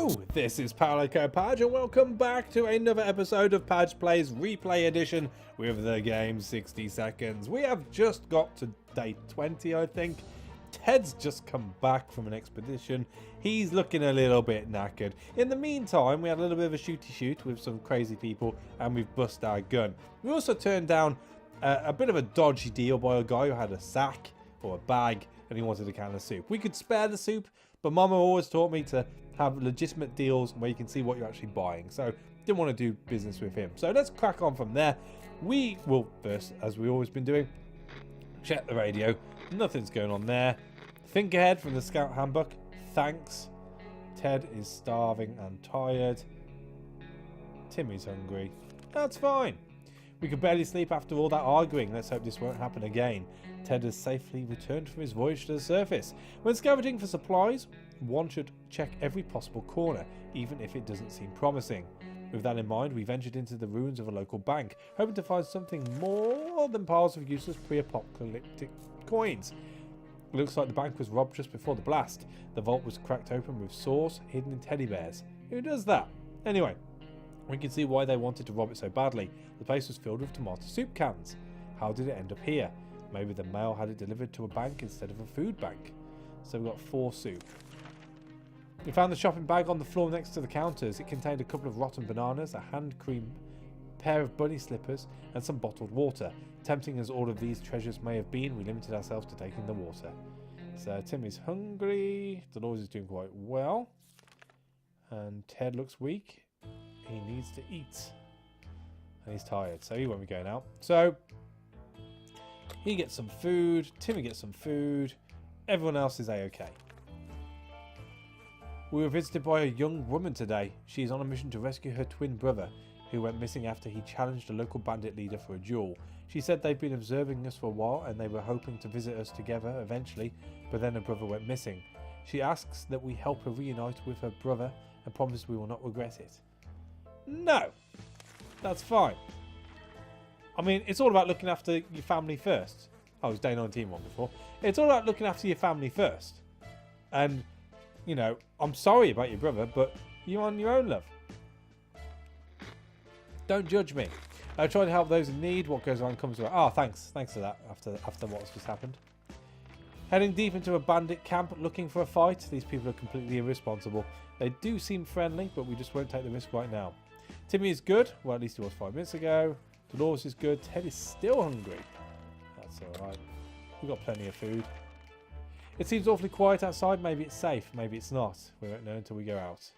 Hello, this is Padge and welcome back to another episode of Padge Plays Replay Edition with the game 60 Seconds. We have just got to day 20, I think. Ted's just come back from an expedition. He's looking a little bit knackered. In the meantime, we had a little bit of a shooty shoot with some crazy people and we've busted our gun. We also turned down a bit of a dodgy deal by a guy who had a sack or a bag and he wanted a can of soup. We could spare the soup, but Mama always taught me to have legitimate deals where you can see what you're actually buying. So didn't want to do business with him. So let's crack on from there. We will first, as we've always been doing, check the radio. Nothing's going on there. Think ahead from the Scout Handbook. Thanks. Ted is starving and tired. Timmy's hungry. That's fine. We could barely sleep after all that arguing. Let's hope this won't happen again. Ted has safely returned from his voyage to the surface. When scavenging for supplies, one should check every possible corner, even if it doesn't seem promising. With that in mind, we ventured into the ruins of a local bank, hoping to find something more than piles of useless pre-apocalyptic coins. It looks like the bank was robbed just before the blast. The vault was cracked open with saws hidden in teddy bears. Who does that? Anyway, we can see why they wanted to rob it so badly. The place was filled with tomato soup cans. How did it end up here? Maybe the mail had it delivered to a bank instead of a food bank. So we've got 4 soup. We found the shopping bag on the floor next to the counters. It contained a couple of rotten bananas, a hand cream, pair of bunny slippers, and some bottled water. Tempting as all of these treasures may have been, we limited ourselves to taking the water. So Timmy's hungry. Dolores is doing quite well. And Ted looks weak. He needs to eat. And he's tired, so he won't be going out. So he gets some food. Timmy gets some food. Everyone else is a-okay. We were visited by a young woman today. She is on a mission to rescue her twin brother, who went missing after he challenged a local bandit leader for a duel. She said they've been observing us for a while and they were hoping to visit us together eventually, but then her brother went missing. She asks that we help her reunite with her brother and promises we will not regret it. No! That's fine. I mean, it's all about looking after your family first. I was day 19 one before. It's all about looking after your family first. And, you know, I'm sorry about your brother, but you're on your own, love. Don't judge me. I try to help those in need. What goes around comes around. Oh, thanks. Thanks for that after what's just happened. Heading deep into a bandit camp looking for a fight. These people are completely irresponsible. They do seem friendly, but we just won't take the risk right now. Timmy is good. Well, at least he was 5 minutes ago. Dolores is good. Ted is still hungry. That's alright. We've got plenty of food. It seems awfully quiet outside. Maybe it's safe. Maybe it's not. We won't know until we go out.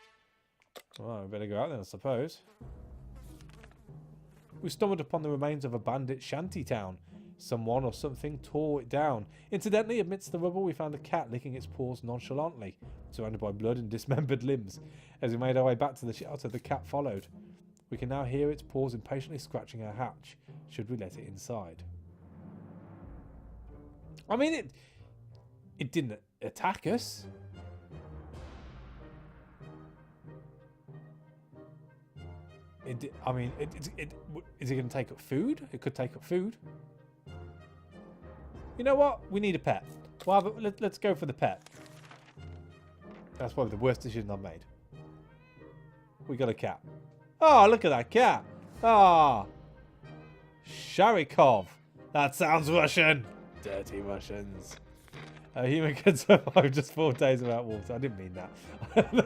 Well, we better go out then, I suppose. We stumbled upon the remains of a bandit shanty town. Someone or something tore it down. Incidentally, amidst the rubble, we found a cat licking its paws nonchalantly, surrounded by blood and dismembered limbs. As we made our way back to the shelter, the cat followed. We can now hear its paws impatiently scratching our hatch. Should we let it inside? I mean, it didn't attack us. Is it going to take up food? It could take up food. You know what? We need a pet. Well, let's go for the pet. That's probably the worst decision I've made. We got a cat. Oh, look at that cat. Ah. Sharikov. That sounds Russian. Dirty Russians. A human can survive just 4 days without water. I didn't mean that.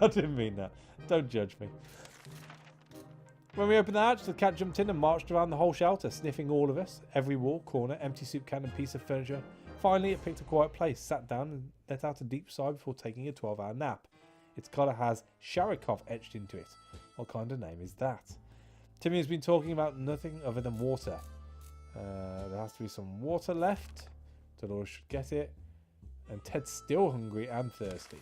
I didn't mean that. Don't judge me. When we opened the hatch, the cat jumped in and marched around the whole shelter, sniffing all of us, every wall, corner, empty soup can and piece of furniture. Finally, it picked a quiet place, sat down and let out a deep sigh before taking a 12-hour nap. Its colour has Sharikov etched into it. What kind of name is that? Timmy has been talking about nothing other than water. There has to be some water left. Dolores should get it. And Ted's still hungry and thirsty.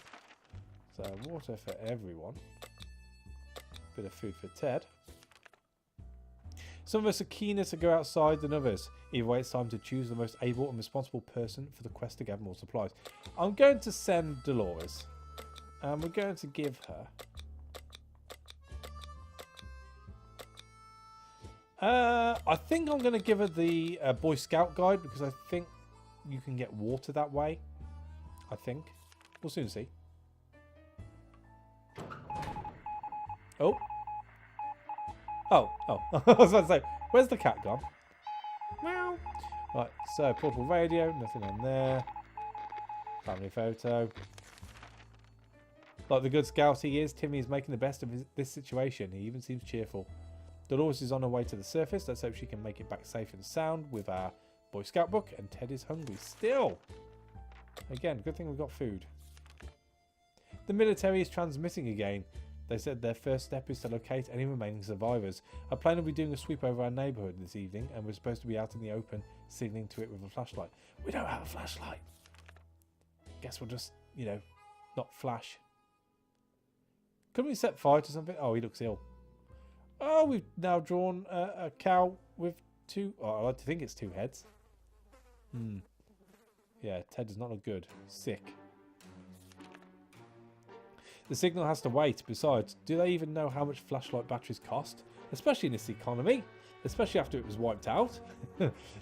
So water for everyone. Bit of food for Ted. Some of us are keener to go outside than others. Either way, it's time to choose the most able and responsible person for the quest to gather more supplies. I'm going to send Dolores. And we're going to give her... I think I'm going to give her the Boy Scout guide because I think you can get water that way. I think. We'll soon see. Oh. Oh. I was about to say, where's the cat gone? Meow. Right, so portable radio, nothing on there. Family photo. Like the good scout he is, Timmy is making the best of this situation. He even seems cheerful. Dolores is on her way to the surface. Let's hope she can make it back safe and sound with our Boy Scout book. And Ted is hungry still. Again, good thing we've got food. The military is transmitting again. They said their first step is to locate any remaining survivors. I plan on doing a sweep over our neighbourhood this evening, and we're supposed to be out in the open, signaling to it with a flashlight. We don't have a flashlight. Guess we'll just, you know, not flash. Couldn't we set fire to something? Oh, he looks ill. Oh, we've now drawn a cow with two... Oh, I like to think it's two heads. Yeah, Ted does not look good. Sick. The signal has to wait. Besides, do they even know how much flashlight batteries cost? Especially in this economy. Especially after it was wiped out.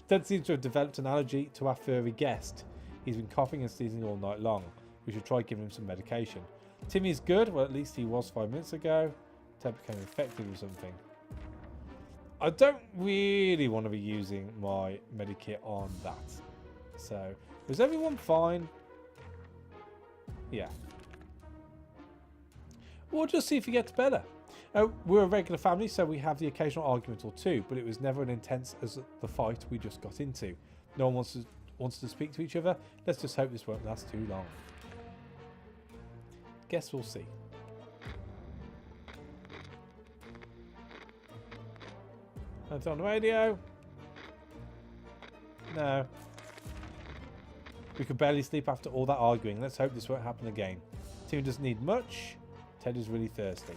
Ted seems to have developed an allergy to our furry guest. He's been coughing and sneezing all night long. We should try giving him some medication. Timmy's good. Well, at least he was 5 minutes ago. Ted became infected with something. I don't really want to be using my medikit on that. So, was everyone fine? Yeah. We'll just see if he gets better. We're a regular family, so we have the occasional argument or two, but it was never as intense as the fight we just got into. No one wants to speak to each other. Let's just hope this won't last too long. Guess we'll see. That's on the radio. No. We could barely sleep after all that arguing. Let's hope this won't happen again. Timmy doesn't need much. Ted is really thirsty.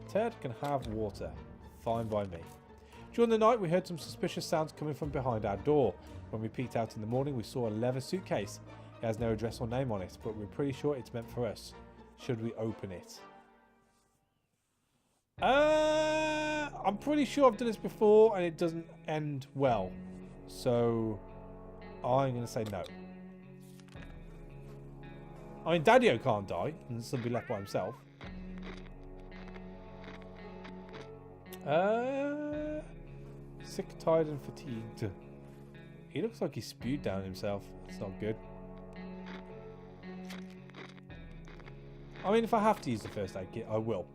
Ted can have water. Fine by me. During the night, we heard some suspicious sounds coming from behind our door. When we peeked out in the morning, we saw a leather suitcase. It has no address or name on it, but we're pretty sure it's meant for us. Should we open it? I'm pretty sure I've done this before and it doesn't end well. So, I'm going to say no. I mean, Daddy-O can't die and still be left by himself. Sick, tired and fatigued. He looks like he spewed down himself. That's not good. I mean, if I have to use the first aid kit, I will.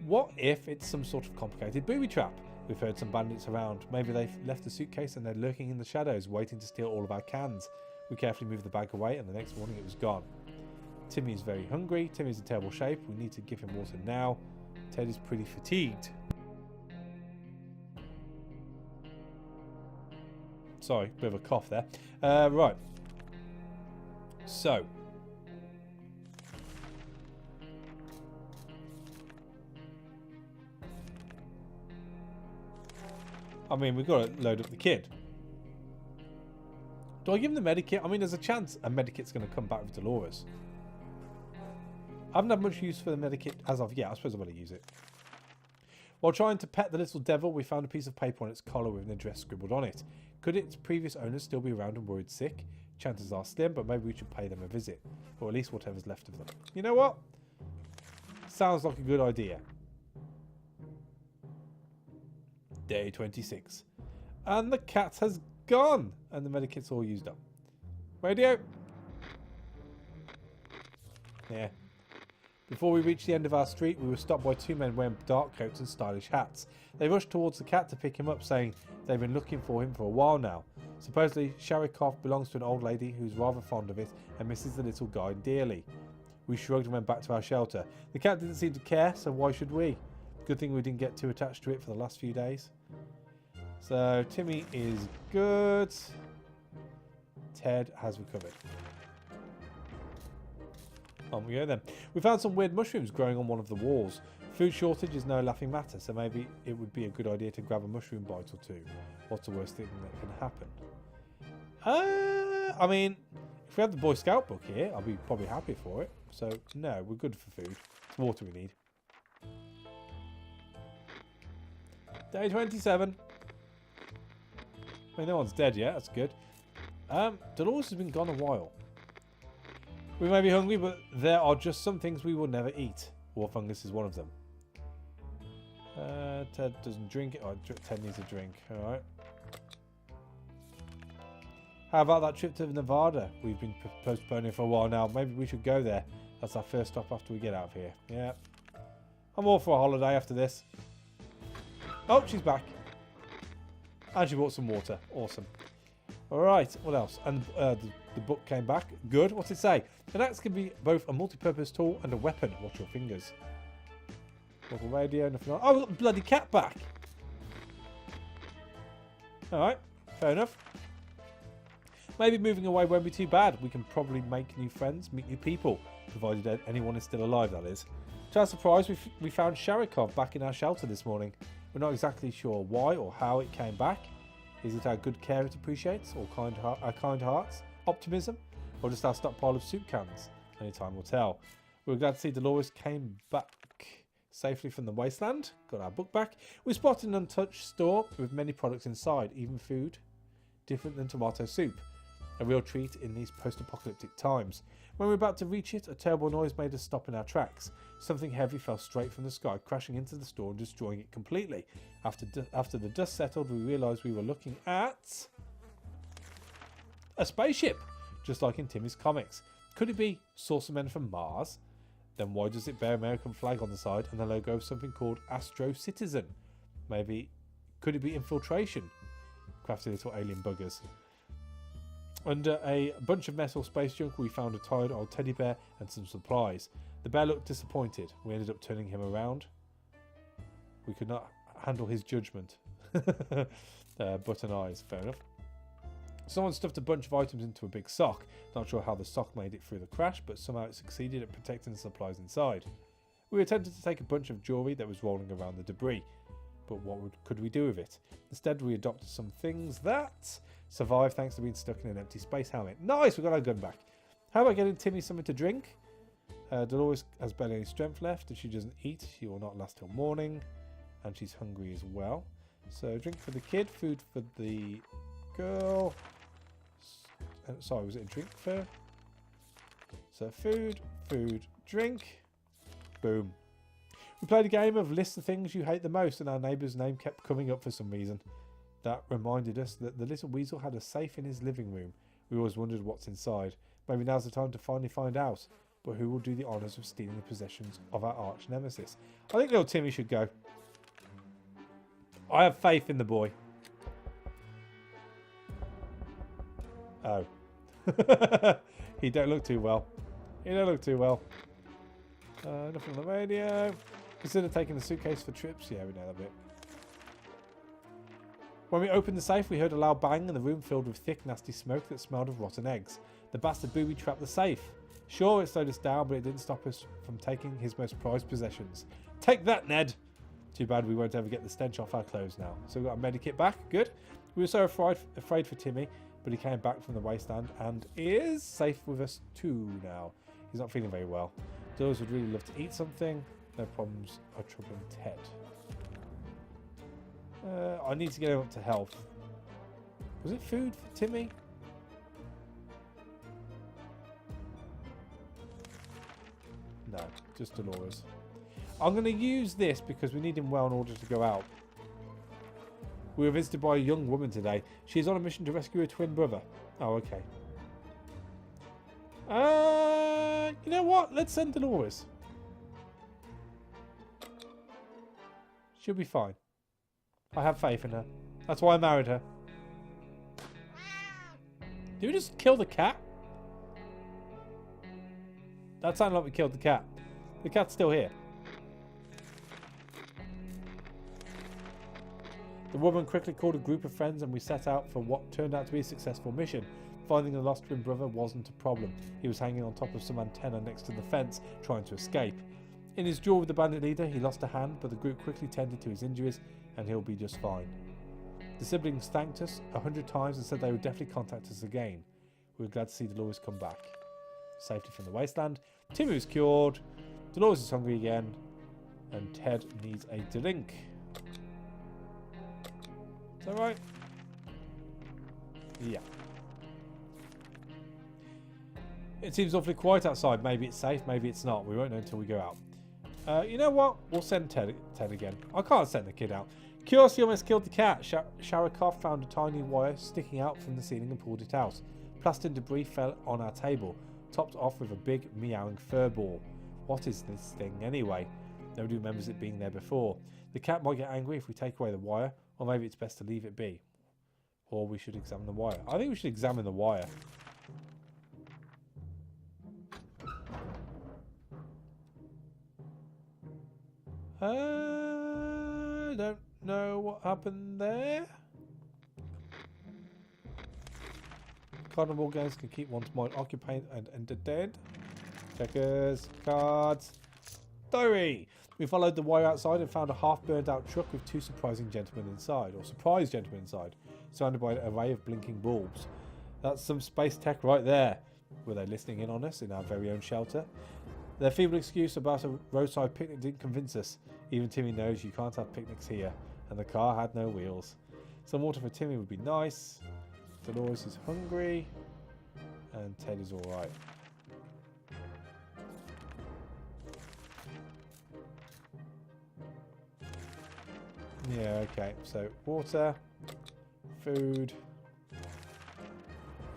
What if it's some sort of complicated booby trap? We've heard some bandits around. Maybe they've left the suitcase and they're lurking in the shadows, waiting to steal all of our cans. We carefully moved the bag away and the next morning it was gone. Timmy is very hungry. Timmy's in terrible shape. We need to give him water now. Ted is pretty fatigued. Sorry, bit of a cough there. Right. So. I mean, we've got to load up the kid. Do I give him the medikit? I mean, there's a chance a medikit's going to come back with Dolores. I haven't had much use for the medikit as of yet. I suppose I better use it. While trying to pet the little devil, we found a piece of paper on its collar with an address scribbled on it. Could its previous owners still be around and worried sick? Chances are slim, but maybe we should pay them a visit. Or at least whatever's left of them. You know what? Sounds like a good idea. Day 26. And the cat has gone. And the medikit's all used up. Radio. Yeah. Before we reached the end of our street, we were stopped by two men wearing dark coats and stylish hats. They rushed towards the cat to pick him up, saying they've been looking for him for a while now. Supposedly, Sharikov belongs to an old lady who's rather fond of it and misses the little guy dearly. We shrugged and went back to our shelter. The cat didn't seem to care, so why should we? Good thing we didn't get too attached to it for the last few days. So, Timmy is good. Ted has recovered. On we go then. We found some weird mushrooms growing on one of the walls. Food shortage is no laughing matter, so maybe it would be a good idea to grab a mushroom bite or two. What's the worst thing that can happen? I mean, if we had the Boy Scout book here, I'd be probably happy for it. So, no, we're good for food. It's water we need. Day 27. I mean, no one's dead yet. That's good. Dolores has been gone a while. We may be hungry, but there are just some things we will never eat. War fungus is one of them. Ted doesn't drink it. Oh, Ted needs a drink. Alright. How about that trip to Nevada? We've been postponing for a while now. Maybe we should go there. That's our first stop after we get out of here. Yeah. I'm all for a holiday after this. Oh, she's back. And she brought some water. Awesome. Alright, what else? And the book came back. Good. What's it say? An axe can be both a multi-purpose tool and a weapon. Watch your fingers. Little radio, nothing on. Oh, we've got the bloody cat back. Alright, fair enough. Maybe moving away won't be too bad. We can probably make new friends, meet new people. Provided anyone is still alive, that is. To our surprise, we found Sharikov back in our shelter this morning. We're not exactly sure why or how it came back. Is it our good care it appreciates, or our kind hearts, optimism, or just our stockpile of soup cans? Only time will tell. We're glad to see Dolores came back safely from the wasteland. Got our book back. We spotted an untouched store with many products inside, even food different than tomato soup. A real treat in these post-apocalyptic times. When we were about to reach it, a terrible noise made us stop in our tracks. Something heavy fell straight from the sky, crashing into the store and destroying it completely. After the dust settled, we realised we were looking at a spaceship, just like in Timmy's comics. Could it be Saucermen from Mars? Then why does it bear American flag on the side and the logo of something called Astro Citizen? Maybe, could it be infiltration? Crafty little alien buggers. Under a bunch of metal space junk, we found a tired old teddy bear and some supplies. The bear looked disappointed. We ended up turning him around. We could not handle his judgment. Button eyes, fair enough. Someone stuffed a bunch of items into a big sock. Not sure how the sock made it through the crash, but somehow it succeeded at protecting the supplies inside. We attempted to take a bunch of jewellery that was rolling around the debris. But what could we do with it? Instead, we adopted some things that survived thanks to being stuck in an empty space helmet. Nice, we got our gun back. How about getting Timmy something to drink? Dolores has barely any strength left. If she doesn't eat, she will not last till morning. And she's hungry as well. So drink for the kid, food for the girl. Sorry, was it a drink for? So food, drink. Boom. We played a game of list the things you hate the most, and our neighbour's name kept coming up for some reason. That reminded us that the little weasel had a safe in his living room. We always wondered what's inside. Maybe now's the time to finally find out. But who will do the honours of stealing the possessions of our arch nemesis? I think little Timmy should go. I have faith in the boy. Oh. He don't look too well. Nothing on the radio. Consider taking the suitcase for trips. Yeah, we know that bit. When we opened the safe, we heard a loud bang and the room filled with thick, nasty smoke that smelled of rotten eggs. The bastard booby trapped the safe. Sure, it slowed us down, but it didn't stop us from taking his most prized possessions. Take that, Ned! Too bad we won't ever get the stench off our clothes now. So we got our medikit back. Good. We were so afraid for Timmy, but he came back from the wasteland and is safe with us too now. He's not feeling very well. Dolores would really love to eat something. No problems are troubling Ted. I need to get him up to health. Was it food for Timmy? No, just Dolores. I'm going to use this because we need him well in order to go out. We were visited by a young woman today. She is on a mission to rescue her twin brother. Oh, okay. You know what? Let's send Dolores. She'll be fine. I have faith in her. That's why I married her. Did we just kill the cat? That sounded like we killed the cat. The cat's still here. The woman quickly called a group of friends and we set out for what turned out to be a successful mission. Finding the lost twin brother wasn't a problem. He was hanging on top of some antenna next to the fence, trying to escape. In his duel with the bandit leader, he lost a hand, but the group quickly tended to his injuries and he'll be just fine. The siblings thanked us 100 times and said they would definitely contact us again. We were glad to see Dolores come back. Safety from the wasteland. Timmy was cured. Dolores is hungry again. And Ted needs a drink. Is that right? Yeah. It seems awfully quiet outside. Maybe it's safe, maybe it's not. We won't know until we go out. You know what? We'll send Ted again. I can't send the kid out. Curiosity almost killed the cat. Sharakov found a tiny wire sticking out from the ceiling and pulled it out. Plastic debris fell on our table, topped off with a big meowing fur ball. What is this thing anyway? Nobody remembers it being there before. The cat might get angry if we take away the wire, or maybe it's best to leave it be. Or we should examine the wire. I think we should examine the wire. I don't know what happened there. Carnival games can keep one's mind occupied and entertained. Checkers, cards, diary. We followed the wire outside and found a half burned out truck with two surprising gentlemen inside, surrounded by an array of blinking bulbs. That's some space tech right there. Were they listening in on us in our very own shelter? Their feeble excuse about a roadside picnic didn't convince us. Even Timmy knows you can't have picnics here, and the car had no wheels. Some water for Timmy would be nice. Dolores is hungry, and Ted is alright. Yeah, okay, so water, food.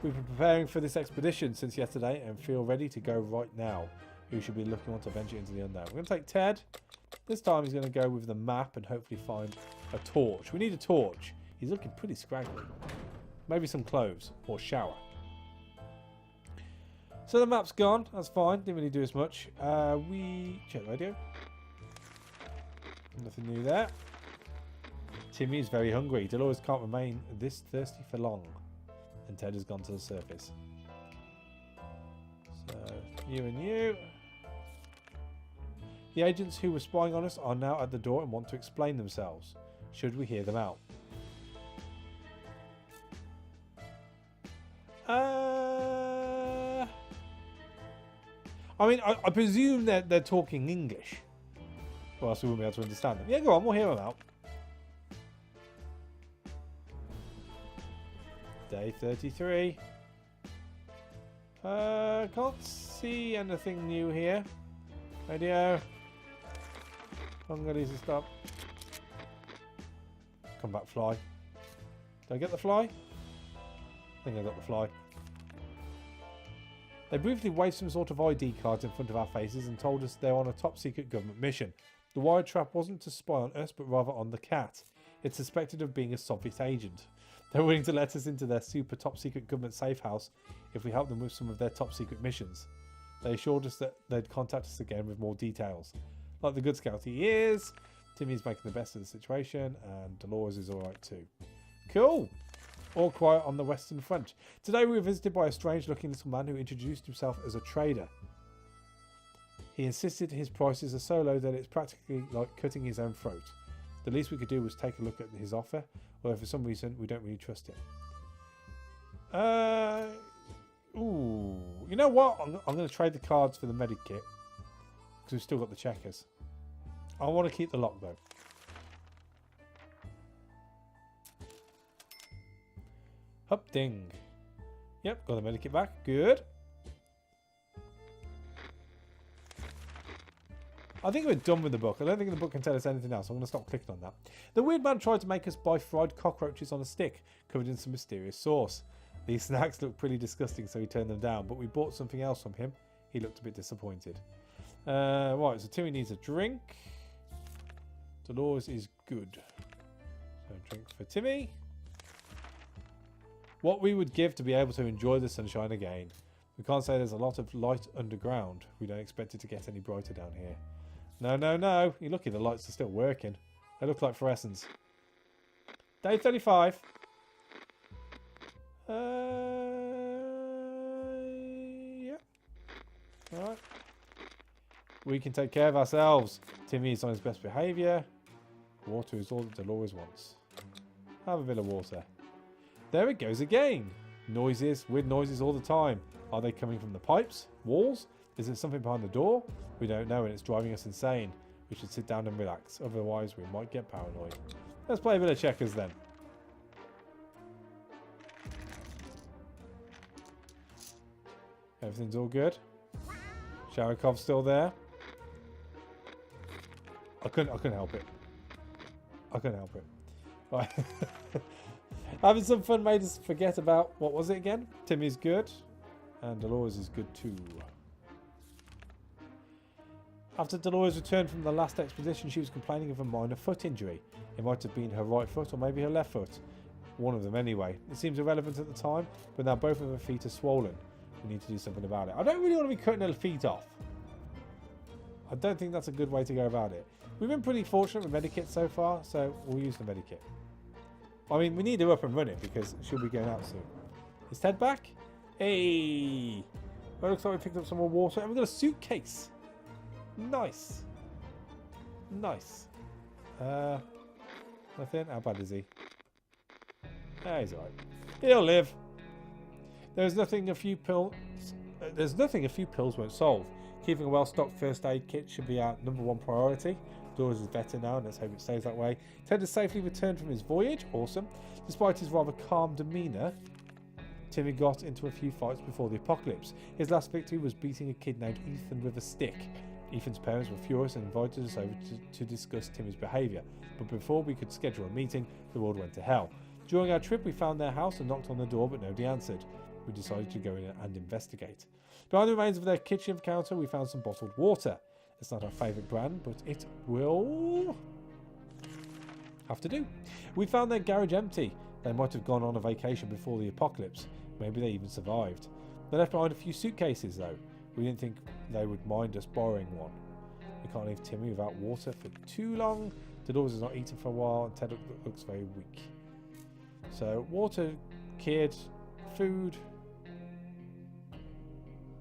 We've been preparing for this expedition since yesterday and feel ready to go right now. Who should be looking on to venture into the unknown? We're going to take Ted. This time he's going to go with the map and hopefully find a torch. We need a torch. He's looking pretty scraggly. Maybe some clothes or shower. So the map's gone. That's fine. Didn't really do as much. We check the radio. Nothing new there. Timmy is very hungry. Dolores can't remain this thirsty for long. And Ted has gone to the surface. So, you and you. The agents who were spying on us are now at the door and want to explain themselves. Should we hear them out? I mean, I presume that they're talking English. Or else we wouldn't be able to understand them. Yeah, go on, we'll hear them out. Day 33. Can't see anything new here. Radio. Hungary's a stop. Come back, fly. Did I get the fly? I think I got the fly. They briefly waved some sort of ID cards in front of our faces and told us they're on a top secret government mission. The wire trap wasn't to spy on us, but rather on the cat. It's suspected of being a Soviet agent. They're willing to let us into their super top secret government safe house if we help them with some of their top secret missions. They assured us that they'd contact us again with more details. Like the good scout he is, Timmy's making the best of the situation, and Dolores is alright too. Cool! All quiet on the Western Front. Today we were visited by a strange-looking little man who introduced himself as a trader. He insisted his prices are so low that it's practically like cutting his own throat. The least we could do was take a look at his offer, although for some reason we don't really trust him. Ooh. You know what? I'm going to trade the cards for the medi kit, because we've still got the checkers. I want to keep the lock though. Up ding. Yep, got the medikit back. Good. I think we're done with the book. I don't think the book can tell us anything else. I'm going to stop clicking on that. The weird man tried to make us buy fried cockroaches on a stick, covered in some mysterious sauce. These snacks looked pretty disgusting, so he turned them down. But we bought something else from him. He looked a bit disappointed. Right, so Timmy needs a drink. Dolores is good. So drink for Timmy. What we would give to be able to enjoy the sunshine again. We can't say there's a lot of light underground. We don't expect it to get any brighter down here. No, no, no. You're lucky the lights are still working. They look like fluorescents. Day 35. Yeah. Alright. We can take care of ourselves. Timmy is on his best behaviour. Water is all that Dolores wants. Have a bit of water. There it goes again. Noises, weird noises all the time. Are they coming from the pipes? Walls? Is it something behind the door? We don't know and it's driving us insane. We should sit down and relax. Otherwise we might get paranoid. Let's play a bit of checkers then. Everything's all good. Sharakov's still there. I couldn't help it. I couldn't help it. Right. Having some fun made us forget about, what was it again? Timmy's good. And Dolores is good too. After Dolores returned from the last expedition, she was complaining of a minor foot injury. It might have been her right foot or maybe her left foot. One of them anyway. It seems irrelevant at the time, but now both of her feet are swollen. We need to do something about it. I don't really want to be cutting her feet off. I don't think that's a good way to go about it. We've been pretty fortunate with medikit so far, so we'll use the medikit. I mean, we need her up and running because she'll be going out soon. Is Ted back? Hey! Well, looks like we picked up some more water and we've got a suitcase. Nice. Nice. Nothing? How bad is he? He's alright. He'll live. There's nothing a few pills won't solve. Keeping a well-stocked first aid kit should be our #1 priority. Doris is better now, and let's hope it stays that way. Ted has safely returned from his voyage. Awesome. Despite his rather calm demeanour, Timmy got into a few fights before the apocalypse. His last victory was beating a kid named Ethan with a stick. Ethan's parents were furious and invited us over to discuss Timmy's behaviour. But before we could schedule a meeting, the world went to hell. During our trip, we found their house and knocked on the door, but nobody answered. We decided to go in and investigate. Behind the remains of their kitchen counter, we found some bottled water. It's not our favourite brand, but it will have to do. We found their garage empty. They might have gone on a vacation before the apocalypse. Maybe they even survived. They left behind a few suitcases, though. We didn't think they would mind us borrowing one. We can't leave Timmy without water for too long. Dolores has not eaten for a while, and Ted looks very weak. So, water, kid, food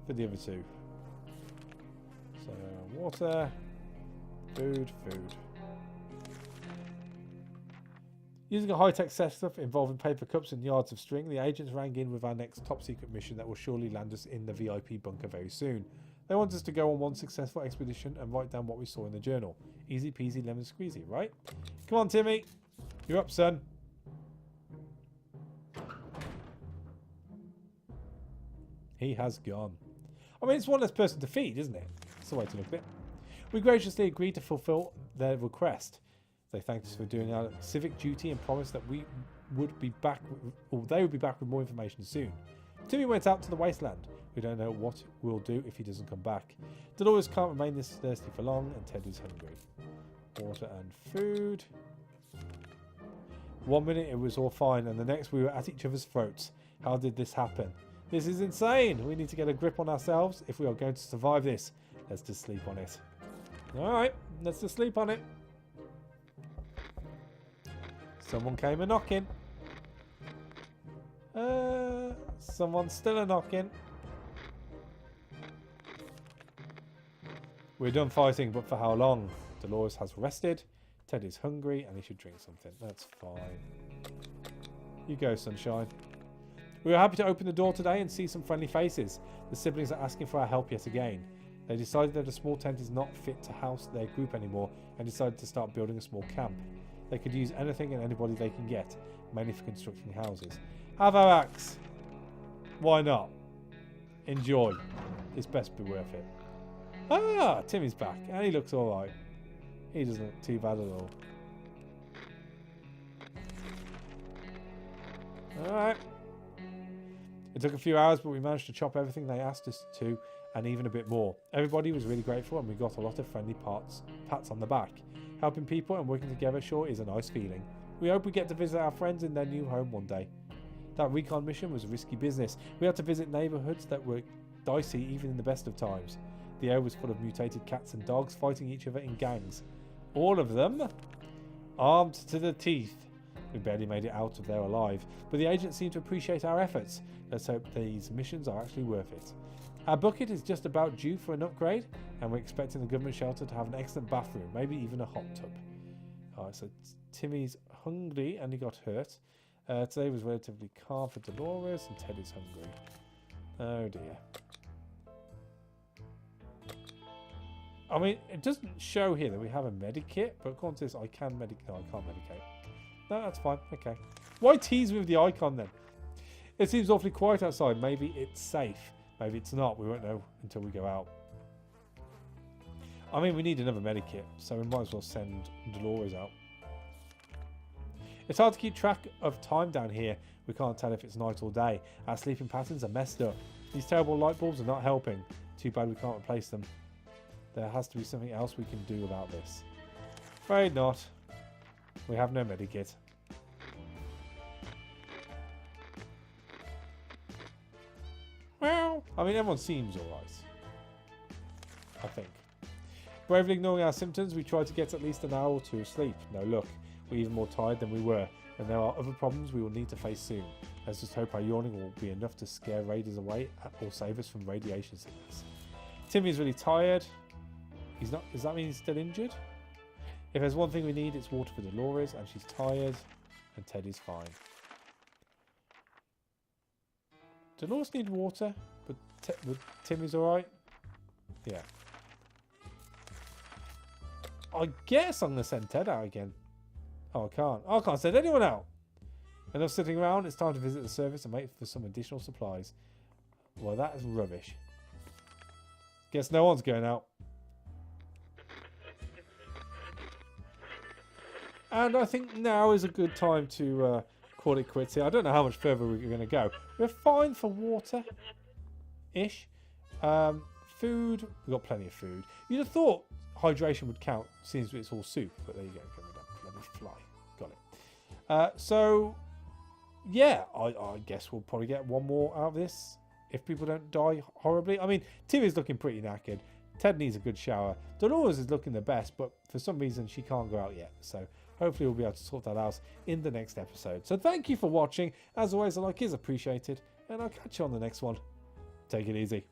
for the other two. So, water, food. Using a high-tech setup involving paper cups and yards of string, the agents rang in with our next top-secret mission that will surely land us in the VIP bunker very soon. They want us to go on one successful expedition and write down what we saw in the journal. Easy peasy lemon squeezy, right? Come on, Timmy. You're up, son. He has gone. I mean, it's one less person to feed, isn't it? That's the way to look at it. We graciously agreed to fulfill their request. They thanked us for doing our civic duty and promised that they would be back with more information soon. Timmy went out to the wasteland. We don't know what we'll do if he doesn't come back. Dolores can't remain this thirsty for long, and Ted is hungry. Water and food. 1 minute it was all fine, and the next we were at each other's throats. How did this happen? This is insane. We need to get a grip on ourselves if we are going to survive this. Let's just sleep on it. Alright, let's just sleep on it. Someone came a knocking. Someone's still a knocking. We're done fighting, but for how long? Dolores has rested. Ted is hungry and he should drink something. That's fine. You go, sunshine. We were happy to open the door today and see some friendly faces. The siblings are asking for our help yet again. They decided that a small tent is not fit to house their group anymore and decided to start building a small camp. They could use anything and anybody they can get, mainly for constructing houses. Have our axe. Why not? Enjoy. It's best be worth it. Ah, Timmy's back and he looks alright. He doesn't look too bad at all. Alright. It took a few hours, but we managed to chop everything they asked us to, and even a bit more. Everybody was really grateful, and we got a lot of friendly pats on the back. Helping people and working together sure is a nice feeling. We hope we get to visit our friends in their new home one day. That recon mission was risky business. We had to visit neighbourhoods that were dicey even in the best of times. The air was full of mutated cats and dogs fighting each other in gangs. All of them armed to the teeth. We barely made it out of there alive, but the agents seem to appreciate our efforts. Let's hope these missions are actually worth it. Our bucket is just about due for an upgrade, and we're expecting the government shelter to have an excellent bathroom, maybe even a hot tub. Alright, so Timmy's hungry and he got hurt. Today was relatively calm for Dolores, and Ted is hungry. Oh dear. I mean, it doesn't show here that we have a medikit, but according to this, I can medicate. No, I can't medicate. No, that's fine. Okay. Why tease with the icon then? It seems awfully quiet outside. Maybe it's safe. Maybe it's not. We won't know until we go out. I mean, we need another medikit, so we might as well send Dolores out. It's hard to keep track of time down here. We can't tell if it's night or day. Our sleeping patterns are messed up. These terrible light bulbs are not helping. Too bad we can't replace them. There has to be something else we can do about this. Afraid not. We have no medikit. Well, I mean, everyone seems alright. I think. Bravely ignoring our symptoms, we tried to get at least an hour or two of sleep. No luck. We're even more tired than we were, and there are other problems we will need to face soon. Let's just hope our yawning will be enough to scare raiders away or save us from radiation sickness. Timmy's really tired. He's not. Does that mean he's still injured? If there's one thing we need, it's water for Dolores, and she's tired, and Teddy's fine. Dolores need water, but Timmy's alright. Yeah. I guess I'm going to send Ted out again. Oh, I can't. Oh, I can't send anyone out. Enough sitting around. It's time to visit the service and wait for some additional supplies. Well, that is rubbish. Guess no one's going out. And I think now is a good time to call it quits here. I don't know how much further we're going to go. We're fine for water-ish. Food. We've got plenty of food. You'd have thought hydration would count since it's all soup. But there you go. Let me fly. Got it. So, yeah. I guess we'll probably get one more out of this. If people don't die horribly. I mean, Timmy's looking pretty knackered. Ted needs a good shower. Dolores is looking the best. But for some reason, she can't go out yet. So, hopefully we'll be able to sort that out in the next episode. So thank you for watching. As always, a like is appreciated. And I'll catch you on the next one. Take it easy.